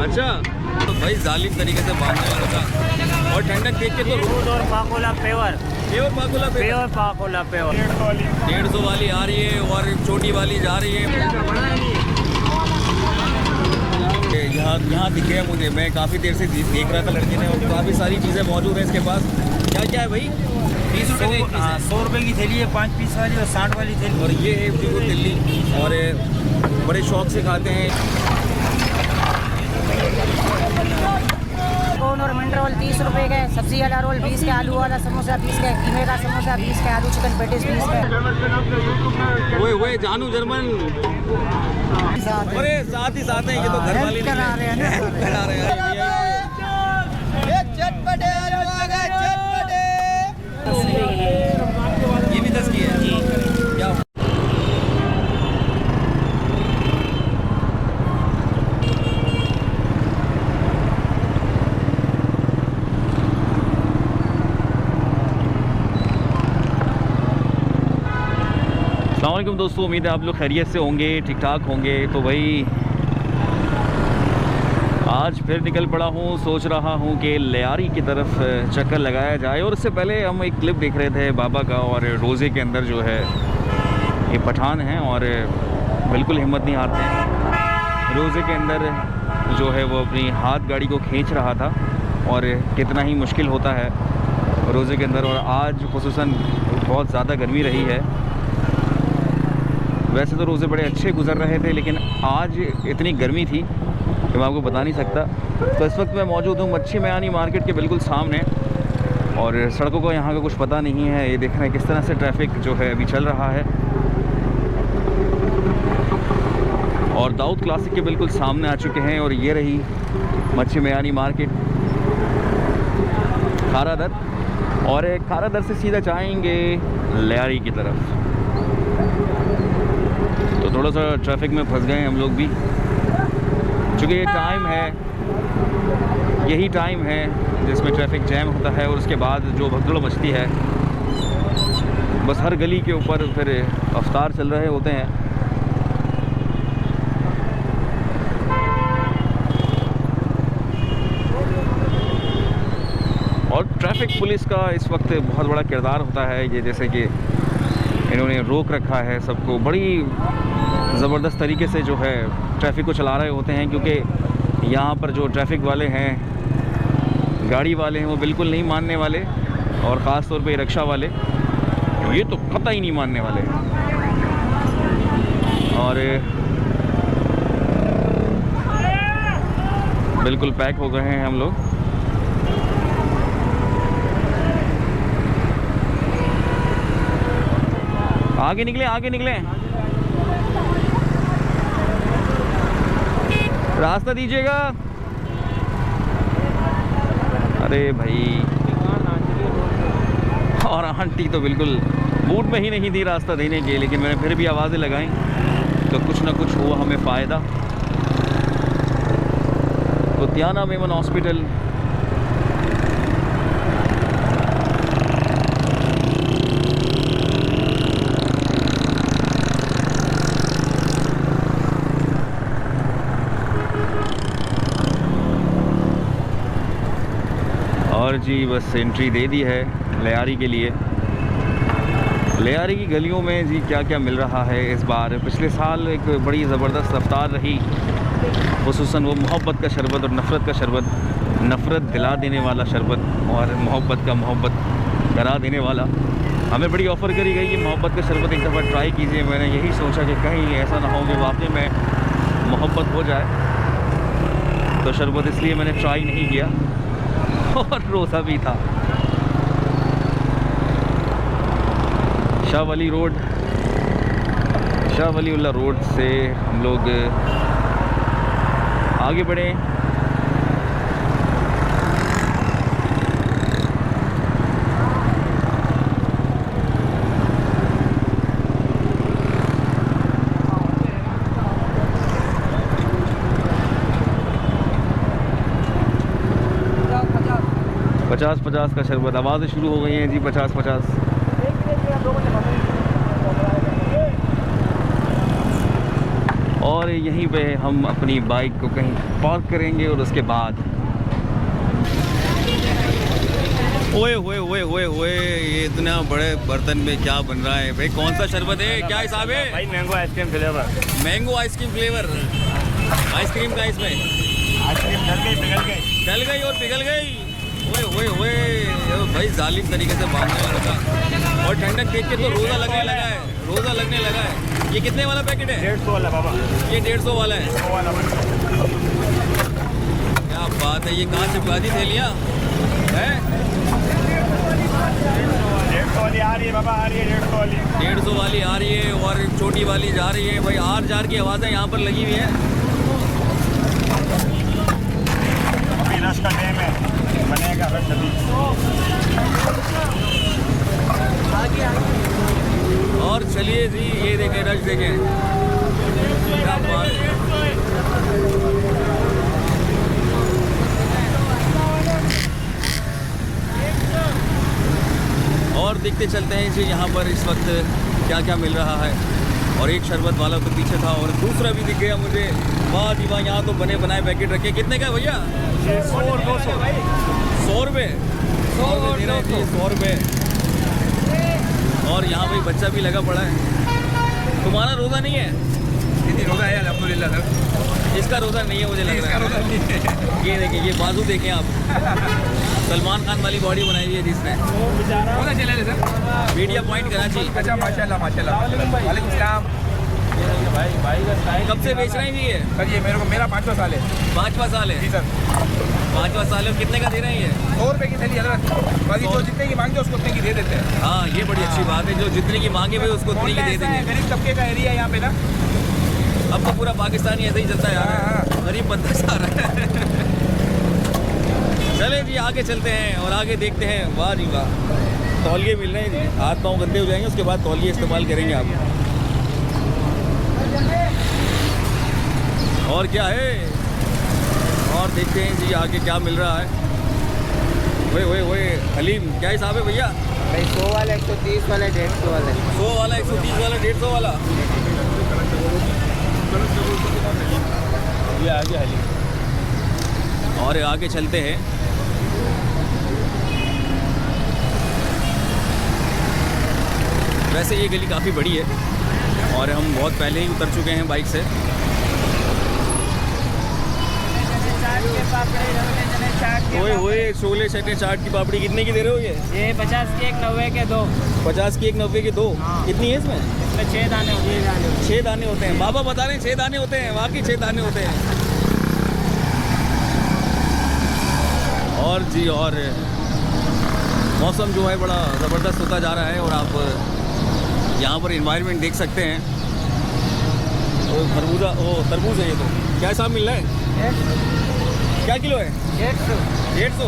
अच्छा तो भाई जालिम तरीके से बांधने वाला था। और ठंडक देख के तो दूध और पाकोला पेवर पाकुला पेवर पाकोला पेवर 150 वाली आ रही है और छोटी वाली जा रही है। यहाँ दिखे है मुझे, मैं काफ़ी देर से देख रहा था लड़के ने, और काफ़ी सारी चीज़ें मौजूद हैं इसके पास। क्या क्या है भाई? 20 रुपये की 100 रुपये की थैली है, 5 पीस वाली और 60 वाली थैली। और ये है जो दिल्ली, और बड़े शौक से खाते हैं। कॉर्न और मिनट रोल 30 रुपये का, सब्जी वाला रोल 20 का, आलू वाला समोसा 20 का, कीमे का समोसा 20 का, आलू चिकन पेटिस 20 का। वो जानू जर्मन, अरे साथ ही साथ हैं ये तो घर वाले करा रहे हैं ना, करा रहे हैं। ये भी 10 की है जी। क्या अस्सलामुअलैकुम दोस्तों, उम्मीद है आप लोग खैरियत से होंगे, ठीक ठाक होंगे। तो भाई आज फिर निकल पड़ा हूँ, सोच रहा हूँ कि लियारी की तरफ चक्कर लगाया जाए। और उससे पहले हम एक क्लिप देख रहे थे बाबा का, और रोज़े के अंदर जो है ये पठान हैं और बिल्कुल हिम्मत नहीं हारते हैं। रोज़े के अंदर जो है वो अपनी हाथ गाड़ी को खींच रहा था, और कितना ही मुश्किल होता है रोज़े के अंदर। और आज खुसूसन बहुत ज़्यादा गर्मी रही है। वैसे तो रोज़े बड़े अच्छे गुजर रहे थे, लेकिन आज इतनी गर्मी थी कि मैं आपको बता नहीं सकता। तो इस वक्त मैं मौजूद हूँ मच्छी मयानी मार्केट के बिल्कुल सामने, और सड़कों का यहाँ का कुछ पता नहीं है। ये देख रहे हैं किस तरह से ट्रैफिक जो है अभी चल रहा है। और दाऊद क्लासिक के बिल्कुल सामने आ चुके हैं, और ये रही मच्छी मयानी मार्केट खारादर। और खारादर से सीधा जाएंगे लियारी की तरफ। तो थोड़ा सा ट्रैफिक में फंस गए हम लोग भी, क्योंकि ये टाइम है, यही टाइम है जिसमें ट्रैफिक जैम होता है। और उसके बाद जो भगदड़ मचती है, बस हर गली के ऊपर फिर अफ्तार चल रहे होते हैं। और ट्रैफिक पुलिस का इस वक्त बहुत बड़ा किरदार होता है। ये जैसे कि इन्होंने रोक रखा है सबको, बड़ी ज़बरदस्त तरीके से जो है ट्रैफिक को चला रहे होते हैं। क्योंकि यहाँ पर जो ट्रैफिक वाले हैं, गाड़ी वाले हैं, वो बिल्कुल नहीं मानने वाले। और ख़ास तौर पे रिक्शा वाले, ये तो कतई नहीं मानने वाले। और बिल्कुल पैक हो गए हैं हम लोग। आगे निकले, आगे निकले, रास्ता दीजिएगा। अरे भाई, और आंटी तो बिल्कुल मूड में ही नहीं थी रास्ता देने के, लेकिन मैंने फिर भी आवाज़ें लगाई तो कुछ ना कुछ हुआ हमें फ़ायदा। तो तियाना मेमन हॉस्पिटल, और जी बस एंट्री दे दी है लियारी के लिए। लियारी की गलियों में जी क्या क्या मिल रहा है इस बार। पिछले साल एक बड़ी ज़बरदस्त रफ्तार रही, खुसूसन वो मोहब्बत का शरबत और नफ़रत का शरबत, नफ़रत दिला देने वाला शरबत और मोहब्बत का मोहब्बत करा देने वाला। हमें बड़ी ऑफ़र करी गई कि मोहब्बत का शरबत एक दफ़ा ट्राई कीजिए। मैंने यही सोचा कि कहीं ऐसा ना हो कि वाकई में मोहब्बत हो जाए, तो शरबत इसलिए मैंने ट्राई नहीं किया। और रोज़ा भी था। शाह वली रोड, शाह वलीउल्लाह रोड से हम लोग आगे बढ़े। पचास 50 का शरबत, आवाज़ें शुरू हो गई हैं जी। 50 50 और यहीं पे हम अपनी बाइक को कहीं पार्क करेंगे और उसके बाद ओए ओए ओए ओए ओए, ये इतना बड़े बर्तन में क्या बन रहा है भाई? कौन सा शरबत है, क्या हिसाब है भाई? Mango ice cream flavour. Mango ice cream flavour. Ice cream का इसमें आइसक्रीम डल गई और पिघल गई। ओए ओए ओए भाई, जालिम तरीके से बांधने लगा और ठंडक देख के तो रोज़ा लगने लगा है, रोज़ा लगने लगा है। ये कितने वाला पैकेट है? 150 वाला बाबा। ये 150 वाला है। क्या बात है, ये कहाँ से बाजी थैलियाँ हैं? 150 वाली आ रही है बाबा, आ रही है 150 वाली। 150 वाली आ रही है और छोटी वाली जा रही है भाई। आर जार की आवाज़ें यहाँ पर लगी हुई है। अभी रश का टाइम है, बनेगा रश अभी। और चलिए जी, ये देखें रश देखें, क्या बात है। और देखते चलते हैं जी यहाँ पर इस वक्त क्या क्या मिल रहा है। और एक शरबत वाला तो पीछे था और दूसरा भी दिख गया मुझे। वाह जी वाह, यहाँ तो बने बनाए पैकेट रखे। कितने का भैया? 100 और 200। 100 रुपये, 100 रुपये। और यहाँ भाई बच्चा भी लगा पड़ा है। तुम्हारा रोज़ा नहीं है? रोजा है अल्हम्दुलिल्लाह सर। इसका रोज़ा नहीं है मुझे लग रहा है। ये देखिए, ये बाजू देखें आप, सलमान खान वाली बॉडी बनाई हुई है जिसने। Media point Karachi. अच्छा माशाल्लाह माशाल्लाह। वालेकुम सलाम। कब से बेच रहे हैं जी ये? सर ये मेरा 5वां साल है। 5वां साल है? जी सर। 5वां साल है। कितने का दे रहे हैं ये? 100 रुपये की थैली हजरत। बाकी जो जितने की मांगते उसको उतने की दे देते हैं। हाँ, ये बड़ी अच्छी बात है, जो जितने की मांगे हुए उसको उतनी की दे देंगे। गरीब तबके का एरिया है यहाँ पे ना। अब तो पूरा पाकिस्तान ही ऐसे ही चलता है यार, गरीब बनता जा रहा है। चले जी आगे चलते हैं और आगे देखते हैं। वाह जी वाह, तौलिए मिल रहे हैं जी। हाथ पाँव गंदे हो जाएंगे, उसके बाद तौलिए इस्तेमाल करेंगे आप। और क्या है, और देखते हैं जी आगे क्या मिल रहा है। ओए ओए ओए हलीम, क्या हिसाब है भैया? भाई 100 वाला, 130 वाला, 150 वाला। 100 वाला, 130 वाला, 150 वाला। ये आ गया हलीम। और आगे चलते हैं। वैसे ये गली काफ़ी बड़ी है और हम बहुत पहले ही उतर चुके हैं बाइक से। ओए ओए, छोले चटनी चाट की पापड़ी कितने की दे रहे हो ये? 50 की 1, 90 के 2। 50 की 1, 90 की 2। कितनी है इसमें? इसमें 6 दाने होते हैं। 6 दाने होते हैं। बाबा बता रहे हैं 6 दाने होते हैं, वाकई 6 दाने होते हैं। और जी, और मौसम जो है बड़ा ज़बरदस्त होता जा रहा है और आप यहाँ पर इन्वायरमेंट देख सकते हैं। और खरबूजा, ओ तरबूज है ये तो। क्या हिसाब मिल रहा है? क्या किलो है? 150।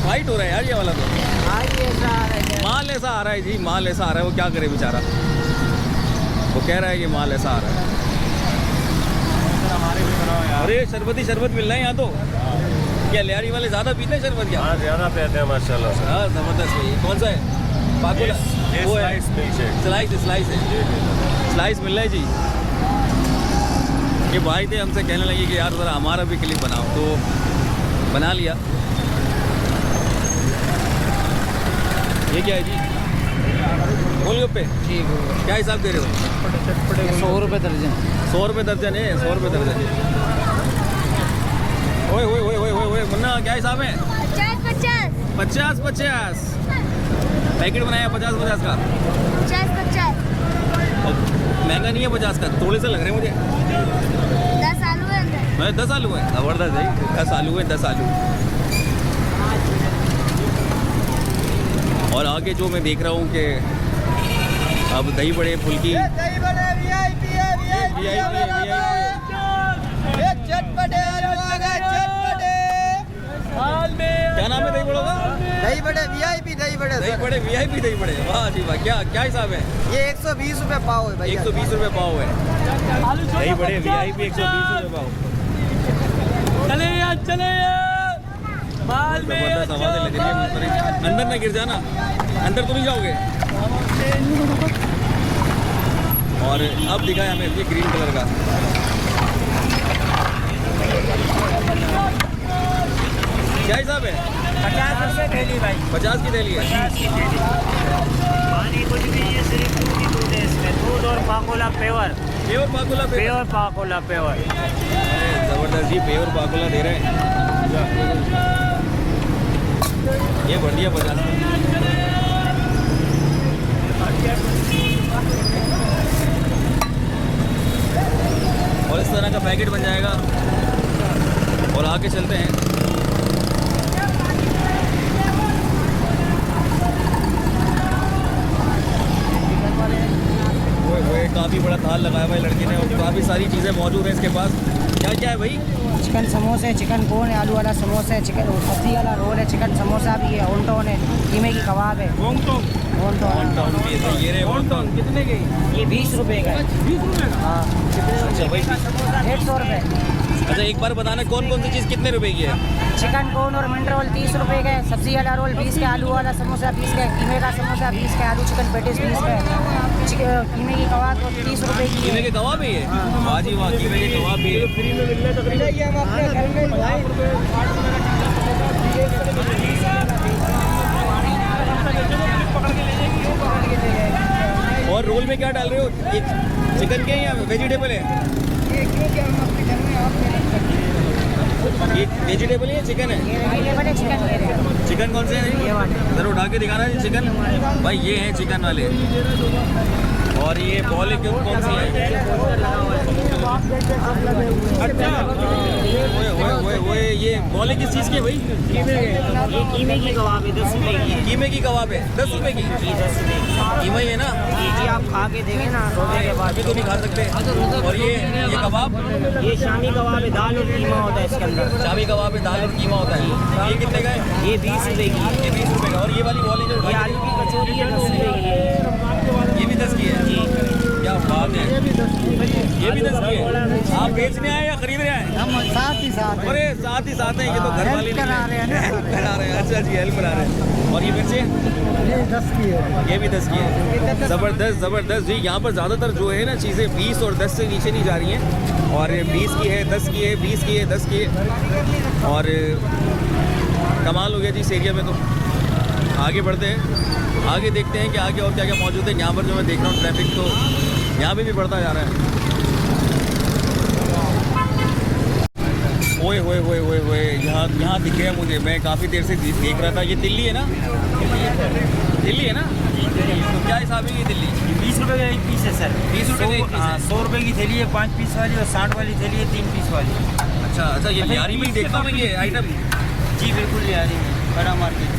वाइट हो रहा है यार ये वाला तो। माल ऐसा आ रहा है जी, माल ऐसा आ रहा है। वो क्या करे बेचारा, वो कह रहा है कि माल ऐसा आ रहा है। अरे शरबती शरबत मिल रहा है यहाँ तो। क्या लियारी वाले ज़्यादा पीते हैं शरबत? क्या हाँ, ज़्यादा पीते हैं माशाल्लाह सर। हाँ ज़बरदस्त है। कौन सा है? पाकुला वो है, स्लाइस है। स्लाइस मिल रहा है जी। ये भाई थे, हमसे कहने लगे कि यार ज़रा हमारा भी क्लिप बनाओ, तो बना लिया। ये क्या है जी? गोलगप्पे ठीक है। क्या हिसाब दे रहे हो? 100 रुपये दर्जन। 100 रुपये दर्जन है, 100 रुपये दर्जन। ओए ओए ओए ओए ओए मुन्ना, क्या हिसाब है? 50। पैकेट बनाया 50 का। 50। महंगा नहीं है 50 का, थोड़े से लग रहे हैं मुझे। 10 आलू है अंदर। मैं 10 आलू है, ज़बरदस्त है। 10 आलू है, 10 आलू। और आगे जो मैं देख रहा हूँ कि अब दही बड़े फुल्की, क्या नाम है दही बड़ों का? दही बड़े VIP, दही बड़े दही बड़े VIP, दही बड़े। वाह जी वाह, क्या हिसाब है? ये 120 रुपये पाव है भैया। 120 रुपये पाव है। दही बड़े VIP 120 रुपये पाव। चले ज़बरदस्त आवाज़ें लग रही है मुझ पर। अंदर ना गिर जाना, अंदर तो नहीं जाओगे। और अब दिखा है हमें ये ग्रीन कलर का। क्या हिसाब है? 50 रुपये थैली भाई। 50 की थैली है। 50 की थैली। पानी कुछ नहीं है, सिर्फ दूध ही दूध है इसमें। दूध और पाकोला पेवर। प्योर पाकोला प्योर पाकोला पेवर। ज़बरदस्त जी, प्योर पाकोला दे रहे हैं। ये बढ़िया 50 और इस तरह का पैकेट बन जाएगा। और आगे चलते हैं। वो काफ़ी बड़ा थाल लगाया हुआ है लड़की ने और काफ़ी सारी चीज़ें मौजूद हैं इसके पास। क्या क्या है भाई? चिकन समोसे, चिकन कोन है, आलू वाला समोसा है, चिकन सब्जी वाला रोल है, चिकन समोसा भी है, ओंटोन है, कीमे की कबाब है। ओंटोन ये रहे ओंटोन कितने के? ये 20 रुपये का है। 20 रुपए का? हाँ। अच्छा भाई, 150 रुपये। अच्छा एक बार बताना कौन कौन सी चीज़ कितने रुपए की है? चिकन कोन और मिंट रोल 30 रुपये का है, सब्जी वाला रोल 20 का, आलू वाला समोसा 20 का है, कीमे का समोसा 20 का, आलू चिकन पेटिस 20 का है, कीमे की कबाब 30 रुपये की कीमे है। के कबाब भी है? वाह जी वाह, कीमे के कबाब भी है। फ्री में मिलने तकरीबन हम अपने घर में और रोल में क्या डाल रहे हो? ये चिकन के हैं या वेजिटेबल है? ये वेजिटेबल है या चिकन है? चिकन ले रहे हैं। चिकन कौन से हैं? ये वाले। जरा उठा के दिखाना जी चिकन। भाई ये हैं चिकन वाले। और ये बॉल कौन सी है? ओए ये बॉल किस चीज़ की है भाई? ये कीमे की कबाब है 10 रुपये की। कीमे की कबाब है 10 रुपए की? जी 10 रुपये की। कीमा ही है ना? जी आप खा के देखें ना रोजे के बाद। अभी तो नहीं खा सकते। और ये कबाब? ये शामी कबाब है, दाल और कीमा होता है इसके अंदर। शामी कबाब में दाल और कीमा होता है। ये कितने का है? ये 20 रुपये की। ये 20 रुपए का। और ये वाली बॉल है जो ये आलू की कचौरी है 10 रुपये की। ये भी 10 की है? जी क्या बात है, ये भी 10 की है। आप बेचने आए या खरीद रहे हैं? हम साथ ही साथ अरे साथ ही साथ हैं, ये तो घर वाले हेल्प करा रहे हैं ना। हेल्प करा रहे हैं। अच्छा जी, हेल्प करा रहे हैं। और ये मिर्ची? ये 10 की है। ये भी 10 की है। ज़बरदस्त ज़बरदस्त जी। यहाँ पर ज़्यादातर जो है ना चीज़ें 20 और 10 से नीचे नहीं जा रही हैं। और 20 की है, 10 की है, 20 की है, 10 की है। और कमाल हो गया जी इस एरिया में। तो आगे बढ़ते हैं, आगे देखते हैं कि आगे और क्या क्या मौजूद है। यहाँ पर जो मैं देख रहा हूँ ट्रैफिक तो यहाँ पे भी बढ़ता जा रहा है। ओए होए होए होए होए, यहाँ दिख गया मुझे। मैं काफ़ी देर से देख रहा था। ये दिल्ली है ना? दिल्ली है ना? तो क्या हिसाब है ये दिल्ली? 20 रुपए का एक पीस है सर। 20 रुपए का एक पीस है? 100 रुपए की थैली है 5 पीस वाली, और 60 वाली थैली है 3 पीस वाली। अच्छा अच्छा, ये लियारी में ही देखता हूँ मैं ये आइटम। जी बिल्कुल लियारी में, बड़ा मार्केट।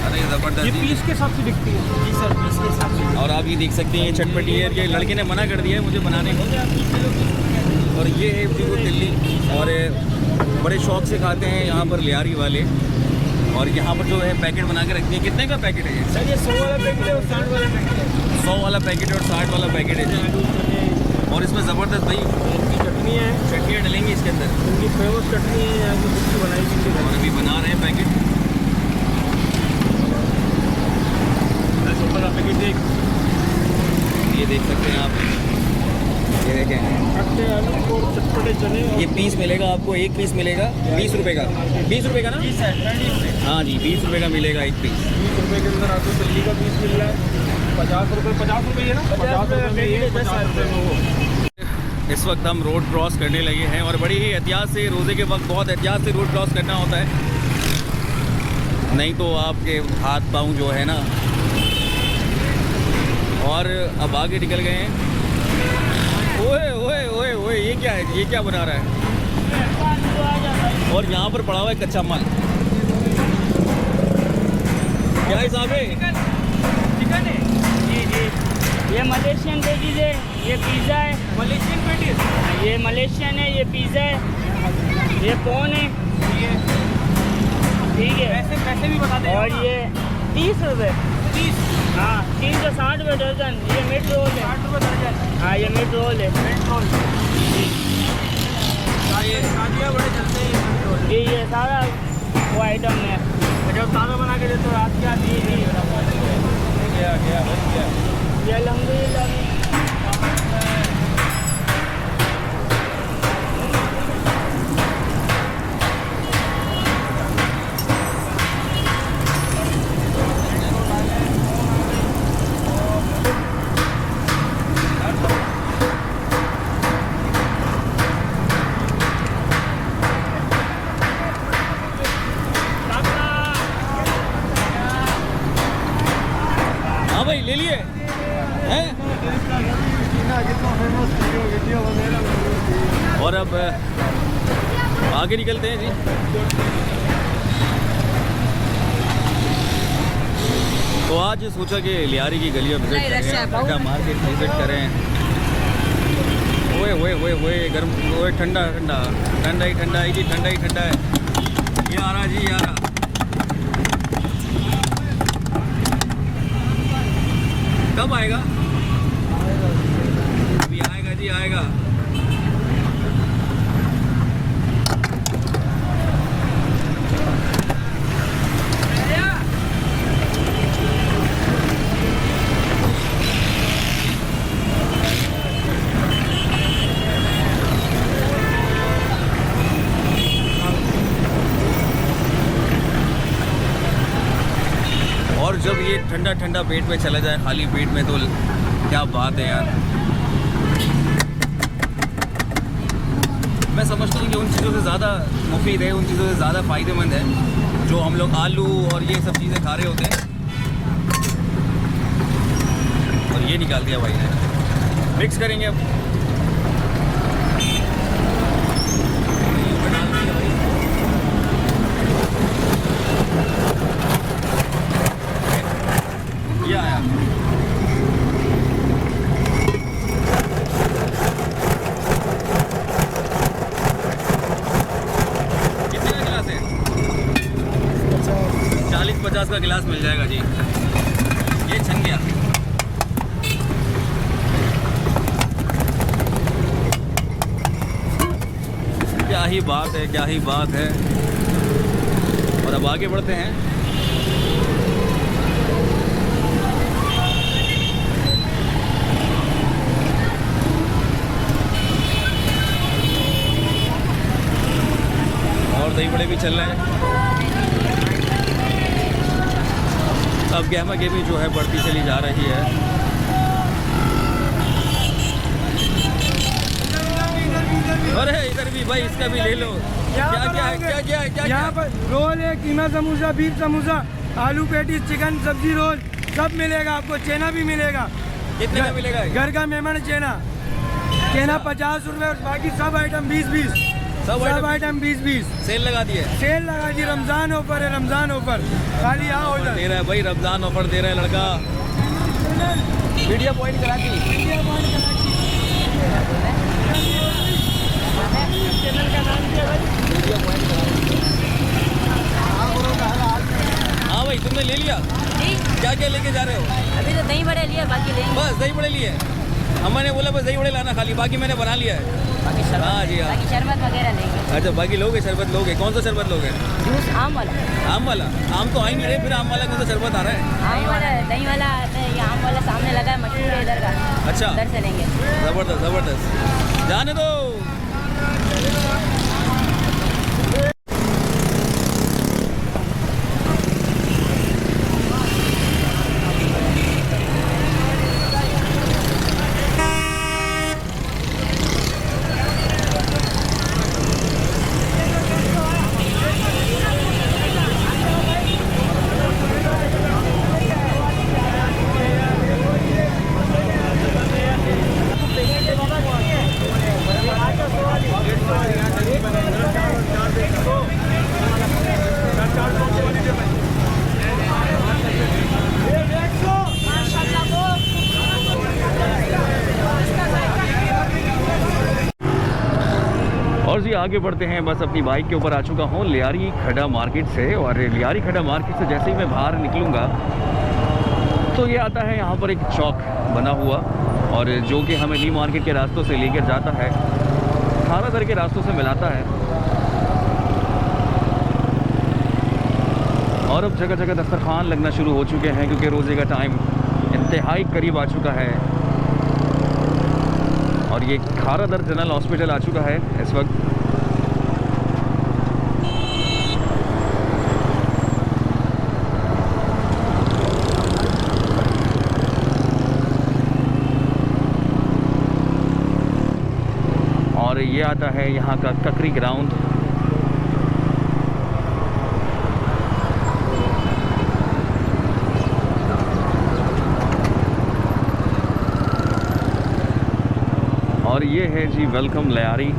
अरे ज़बरदस्त जी। पीस के हिसाब से बिकती है। जी सर, पीस के हिसाब से। और आप ये देख सकते हैं ये चटपटी है। ये लड़के ने मना कर दिया है मुझे बनाने को। और ये है बिल्कुल दिल्ली, और बड़े शौक से खाते हैं यहाँ पर लियारी वाले। और यहाँ पर जो है पैकेट बना के रखते हैं। कितने का पैकेट है ये? सर ये 100 वाला पैकेट है और 60 वाला पैकेट है। 100 वाला पैकेट और 60 वाला पैकेट है जी। और इसमें ज़बरदस्त भाई इनकी चटनी है, चटनियाँ डलेंगी इसके अंदर। इनकी फेमस चटनी है, यहाँ की खुद की बनाई हुई इनके घर। और अभी बना रहे हैं पैकेट। वाला पैकेट देख, ये देख सकते हैं आप। ये देखें, खट्टे आलू और चटपटे चने। ये पीस मिलेगा आपको, एक पीस मिलेगा 20 रुपए का। 20 रुपए का ना? जी सर, 20 रुपये। हाँ जी, 20 रुपए का मिलेगा एक पीस। 20 रुपये के अंदर आपको दिल्ली का पीस मिल रहा है। 50 रुपये ये ना, 50 रुपये में ये, 50 रुपये में वो। इस वक्त हम रोड क्रॉस करने लगे हैं और बड़ी ही एहतियात से, रोज़े के वक्त बहुत एहतियात से रोड क्रॉस करना होता है, नहीं तो आपके हाथ पाँव जो है ना। और अब आगे निकल गए हैं। ओए ओए ओए ओए, ये क्या है? ये क्या बना रहा है? और यहाँ पर पड़ा हुआ है कच्चा माल। क्या हिसाब है? चिकन है ये मलेशियन पेटीज है, ये पिज़्ज़ा है। Malaysian patties. ये मलेशियन है, ये पिज़्ज़ा है, ये कौन है, ठीक है। पैसे भी बता दें। और ये 30 रुपये। 30। हाँ, 360 रुपये दर्जन। ये मिट रोल है। 60 रुपये दर्जन। हाँ, ये मिट रोल है। Mint roll. शादियाँ बड़े चलते हैं मिंट रोल। ये सारा वो आइटम है। जब ताज़ा बना के देते हो रात के आती है। गया बच गया। ये अल्हम्दुलिल्लाह। अब आगे निकलते हैं जी। तो आज सोचा कि लियारी की गलियाँ विजिट करें, मार्केट विजिट करें। ओए ओए ओए ओए गर्म, ओए ठंडा ठंडा ठंडा ही ठंडा है जी, ठंडा ही ठंडा है। ये आ रहा जी, ये आ रहा। कब आएगा? अभी आएगा जी, आएगा। और जब ये ठंडा ठंडा पेट में चला जाए, खाली पेट में, तो क्या बात है यार। मैं समझता हूँ कि उन चीज़ों से ज़्यादा मुफीद है, उन चीज़ों से ज़्यादा फ़ायदेमंद है जो हम लोग आलू और ये सब चीज़ें खा रहे होते हैं। और ये निकाल दिया भाई ने, मिक्स करेंगे अब। ये आया। कितने का गिलास है? 40-50 का गिलास मिल जाएगा जी। ये छन गया। क्या ही बात है, क्या ही बात है। और अब आगे बढ़ते हैं। और दही बड़े भी चल रहे हैं। अब गहमा गेमी जो है बढ़ती चली जा रही है। अरे इधर भी भाई, इसका भी ले लो। क्या क्या है, क्या क्या है, क्या यहाँ पर रोल है, कीमा समोसा, बीफ समोसा, आलू पेटीज, चिकन सब्जी रोल सब मिलेगा आपको। चेना भी मिलेगा। कितने का मिलेगा? घर का मेहमान चेना 50 रुपए और बाकी सब आइटम 20-20। सब आइटम 20-20 सेल लगा दिए। सेल लगा दी। रमजान ऑफर है, रमजान ऑफर। खाली यहाँ हो दे रहा है भाई, रमजान ऑफर दे रहा है लड़का। Media point Karachi. हाँ भाई, तुमने ले लिया? क्या क्या लेके जा रहे हो? अभी तो दही बड़े लिए, बाकी लेंगे। बस दही बड़े लिए। अम्मा ने बोला बस दही बड़े लाना खाली, बाकी मैंने बना लिया है। हाँ जी हाँ। बाकी शरबत वगैरह लेंगे। अच्छा, बाकी लोगे शरबत लोगे? कौन सा शरबत लोगे? जूस आम वाला। आम वाला? आम तो आ ही नहीं रहे, फिर आम वाला कौन सा शरबत आ रहा है? आम वाला, दही वाला आता है। ये आम वाला सामने लगा है, मशहूर है इधर का। अच्छा, इधर से लेंगे। ज़बरदस्त ज़बरदस्त, जाने दो। और जी आगे बढ़ते हैं। बस अपनी बाइक के ऊपर आ चुका हूँ लियारी खड़ा मार्केट से। और लियारी खड़ा मार्केट से जैसे ही मैं बाहर निकलूँगा तो ये आता है यहाँ पर एक चौक बना हुआ, और जो कि हमें न्यू मार्केट के रास्तों से लेकर जाता है, खारादर के रास्तों से मिलाता है। और अब जगह जगह दस्तरखान लगना शुरू हो चुके हैं, क्योंकि रोज़े का टाइम इंतहाई करीब आ चुका है। और ये खारादर जनरल हॉस्पिटल आ चुका है इस वक्त। और ये आता है यहाँ का ककरी ग्राउंड। और ये है जी वेलकम लियारी।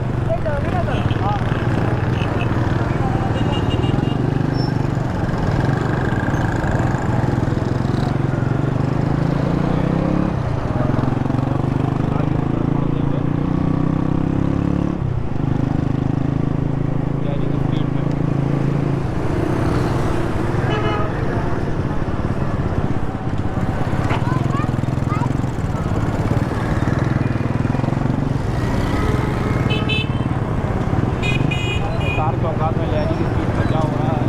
अफ्तार के औकात में लहरी की स्पीड में क्या हो रहा है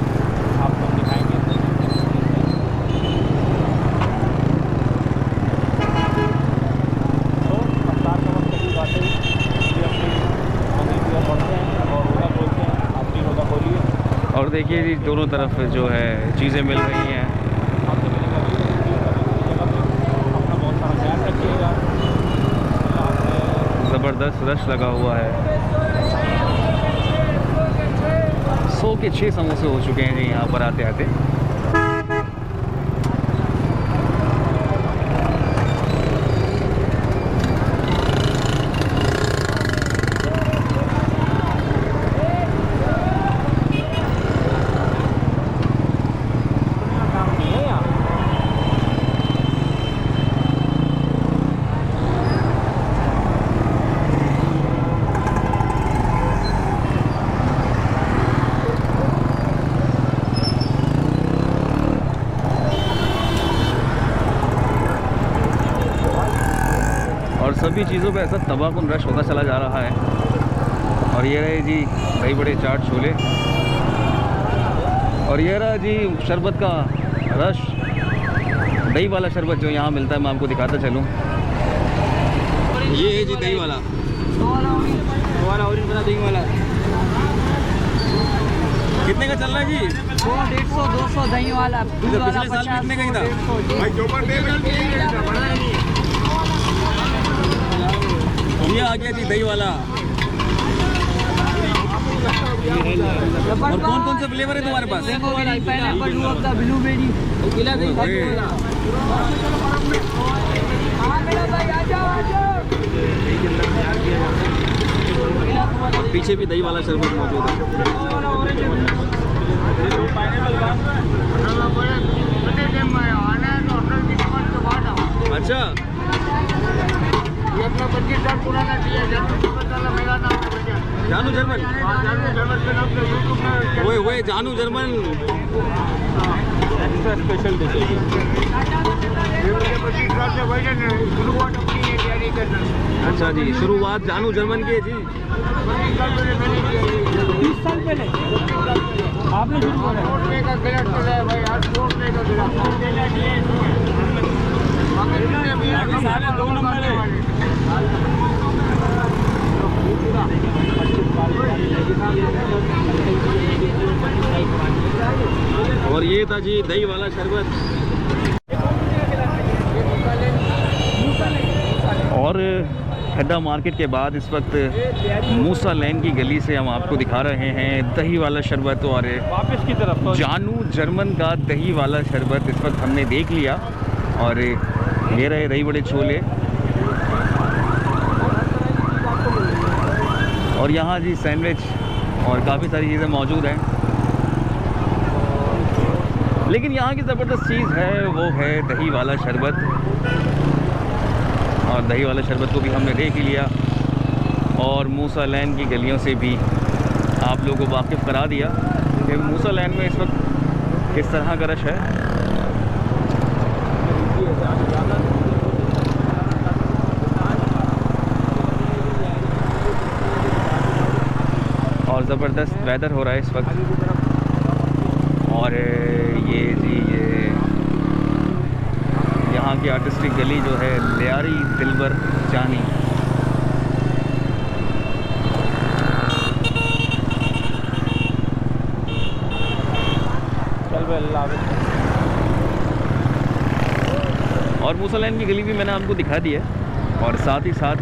आपको हम दिखाएंगे। तो अफ्तार का वक्त करीब आते ही ये अपनी मंदिर की ओर बढ़ते हैं और रोज़ा खोलते हैं। आप भी रोज़ा खोलिए। और देखिए जी दोनों तरफ जो है चीज़ें मिल रही हैं। आपसे मिलेगा भी जगह पे अपना बहुत सारा ख्याल रखिएगा। ज़बरदस्त रश लगा हुआ है। 100 के 6 समोसे हो चुके हैं जी यहाँ पर आते आते। और सभी चीज़ों पे ऐसा तबाहकुन रश होता चला जा रहा है। और ये रहे जी दही बड़े चाट छोले, और ये रहा जी शरबत का रश, दही वाला शरबत जो यहाँ मिलता है मैं आपको दिखाता चलूँ। ये है जी दही वाला, ऑरेंज वाला दही वाला। कितने का चल रहा है जी? 100, 150, 200 दही वाला। दूध वाला पिछले साल 50, कितने का ही था? 100। ये आ गया जी दही वाला। और कौन कौन से फ्लेवर है तुम्हारे पास? Mango berry, pineapple, Rooh Afza, blueberry. और पीछे भी दही वाला शरबत मौजूद है। अच्छा, जानू जर्मन, वो जानू जर्मन स्पेशल डिश है। अच्छा जी, शुरुआत जानू जर्मन की है जी। 20 साल पहले आपने शुरू सारे 2 नंबर है। और ये था जी दही वाला शरबत। और खड्डा मार्केट के बाद इस वक्त मूसा लेन की गली से हम आपको दिखा रहे हैं दही वाला शरबत। और वापस की तरफ तो जानू जर्मन का दही वाला शरबत इस वक्त हमने देख लिया। और ये रहे दही बड़े छोले। और यहाँ जी सैंडविच और काफ़ी सारी चीज़ें मौजूद हैं। लेकिन यहाँ की ज़बरदस्त चीज़ है वो है दही वाला शरबत। और दही वाला शरबत को भी हमने देख ही लिया और मूसा लेन की गलियों से भी आप लोगों को वाकिफ़ करा दिया कि मूसा लेन में इस वक्त किस तरह का रश है। और ज़बरदस्त वेदर हो रहा है इस वक्त। और ये जी ये यहाँ की आर्टिस्टिक गली जो है लियारी दिलबर जानी। और मूसा लेन की गली भी मैंने आपको दिखा दी है। और साथ ही साथ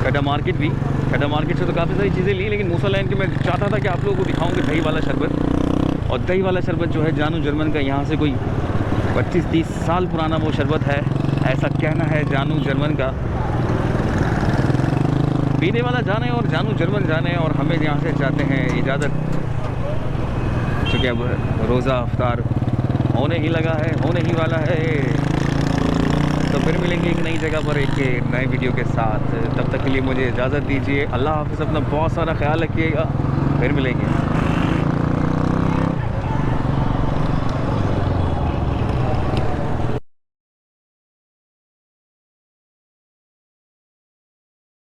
खड्डा मार्केट भी। खड्डा मार्केट से तो काफ़ी सारी चीज़ें ली, लेकिन मूसा लेन के मैं चाहता था कि आप लोगों को दिखाऊं कि दही वाला शरबत। और दही वाला शरबत जो है जानू जर्मन का, यहाँ से कोई 25-30 साल पुराना वो शरबत है, ऐसा कहना है जानू जर्मन का। पीने वाला जाने और जानू जर्मन जाने। और हमें यहाँ से चाहते हैं इजाज़त, चूँकि अब रोज़ा अफ्तार होने ही लगा है, होने ही वाला है। तो फिर मिलेंगे एक नई जगह पर एक नए वीडियो के साथ। तब तक के लिए मुझे इजाज़त दीजिए। अल्लाह हाफ़िज़। अपना बहुत सारा ख्याल रखिएगा। फिर मिलेंगे।